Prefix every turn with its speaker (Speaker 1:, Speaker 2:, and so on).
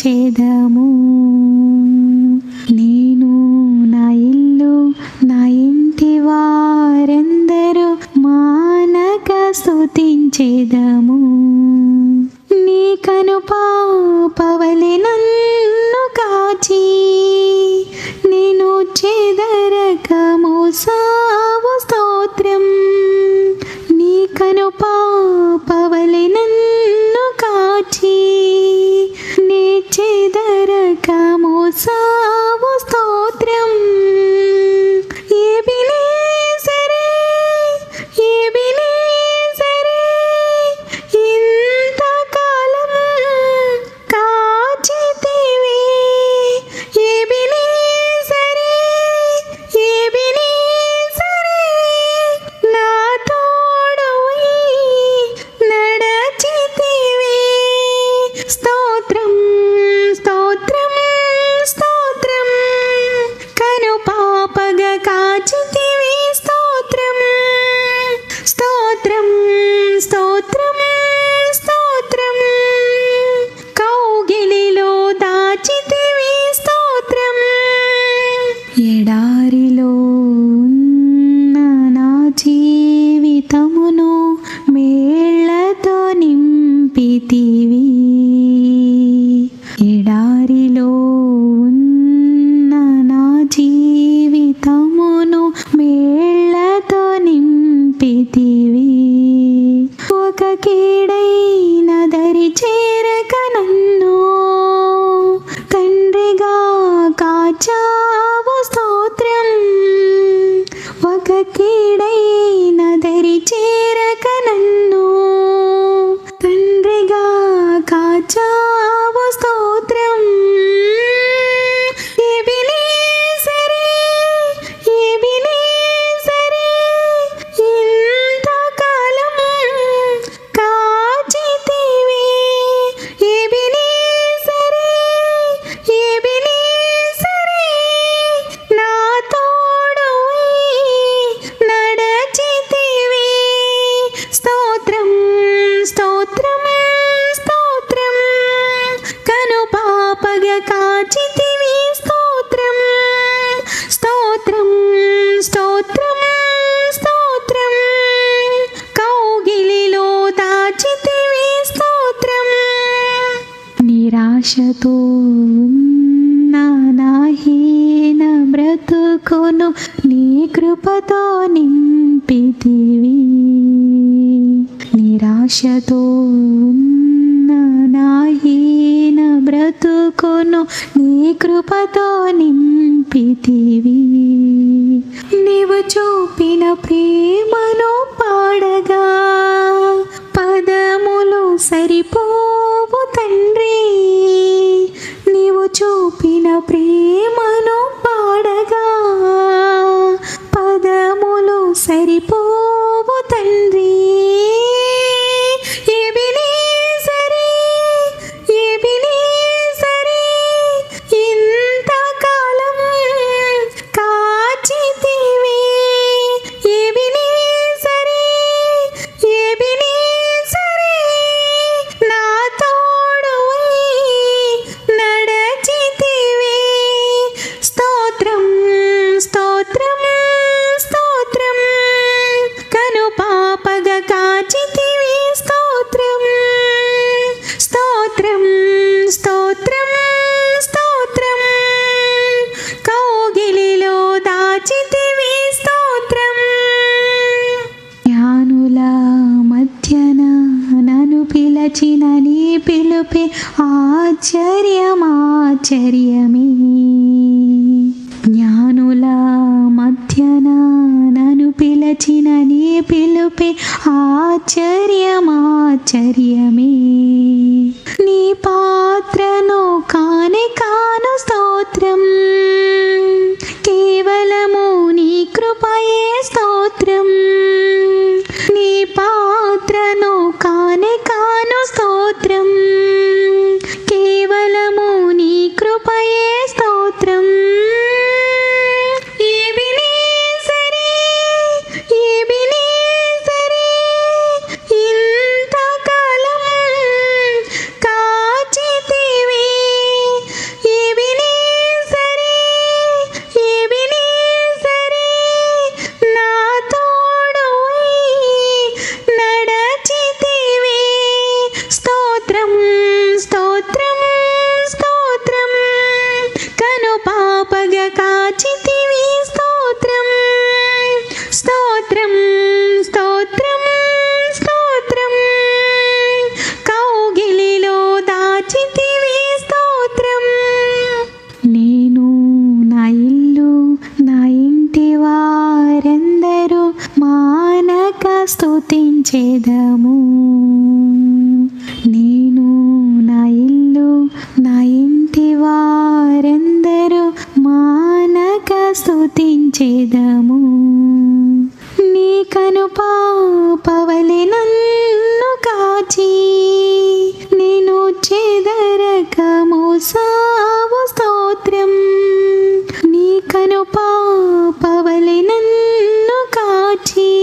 Speaker 1: స్తుతించెదము. నేను నా ఇల్లు నా ఇంటి వారెందరూ మానక స్తుతించెదము. నీ కనుపాపవలె నన్ను కాచి నేను చెదరక మోసావు స్తోత్రం. నీ కనుపాపవలె నన్ను కాచి నే చెదరక మోసావు స్తోత్రం. ఎబెనేజరే ఎబెనేజరే ఇంతకాలం కాచితివి. ఎబెనేజరే ఎబెనేజరే నా తోడై నడచితివి. స్తోత్రం స్తోత్రం స్తోత్రం కనుపాపగా కాచితివి. స్తోత్రం స్తోత్రం స్తోత్రం స్తోత్రం కౌగిలిలో దాచితివి. స్తోత్రం ఎడారిలో ఉన్న నా జీవితమును మేళ్లతో నింపితివి. ఎడారిలో ఉన్న నా జీవితమును మేళ్లతో నింపితివి. ఒక కీడైన దరి చేరక నన్ను తండ్రిగా కాచావు. స్తోత్రం ఒక కీడైన దరి చేరక నన్ను తండ్రిగా కాచావు. స్తోత్రం ఎబెనేజరే ఎబెనేజరే ఇంతకాలం కాచితివి. ఎబెనేజరే ఎబెనేజరే నా తోడై నడచితివి. స్తోత్రం స్తోత్రం స్తోత్రం కనుపాపగా కాచితివి. స్తోత్రం స్తోత్రం స్తోత్రం స్తోత్రం కౌగిలిలో దాచితివి. స్తోత్రం నిరాశతో ఉన్న నా హీన బ్రతుకును నీ కృపతో నింపితివి. నిరాశతో ఉన్న నా హీన బ్రతుకును నీ కృపతో నింపితివి. నీవు చూపిన ప్రేమను పాడగా పదములు సరిపోవు తండ్రి. నీవు చూపిన ప్రేమను పాడగా పదములు సరిపోవు తండ్రి. ఎబెనేజరే ఎబెనేజరే ఇంతకాలం కాచితివి. ఎబెనేజరే ఎబెనేజరే నా తోడై నడచితివి. స్తోత్రం స్తోత్రం స్తోత్రం కనుపాపగా కాచితివి. స్తోత్రం స్తోత్రం స్తోత్రం స్తోత్రం కౌగిలిలో దాచితివి. స్తోత్రం జ్ఞానుల మధ్యన నన్ను పిలచిన నీ పిలుపే ఆశ్చర్యమాశ్చర్యమే. జ్ఞానుల మధ్యన నన్ను పిలచిన నీ పిలుపే ఆశ్చర్యమాశ్చర్యమే. నీ పాత్రను కానే కాను. స్తోత్రం కేవలము నీ కృపయే. స్తోత్రం నీ పాత్రను కానే కాను. స్తోత్రం కేవలము నీ కృపయే. స్తోత్రం ఎబెనేజరే ఎబెనేజరే ఇంతకాలం కాచితివి. మానక స్తుతించెదము. నేను నా ఇల్లు నా ఇంటి వారందరూ మానక స్తుతించెదము. నీ కను పాపవలె నన్ను కాచి నేను చెదరక మోసావు స్తోత్రం. నీ కను పాపవలె నన్ను కాచి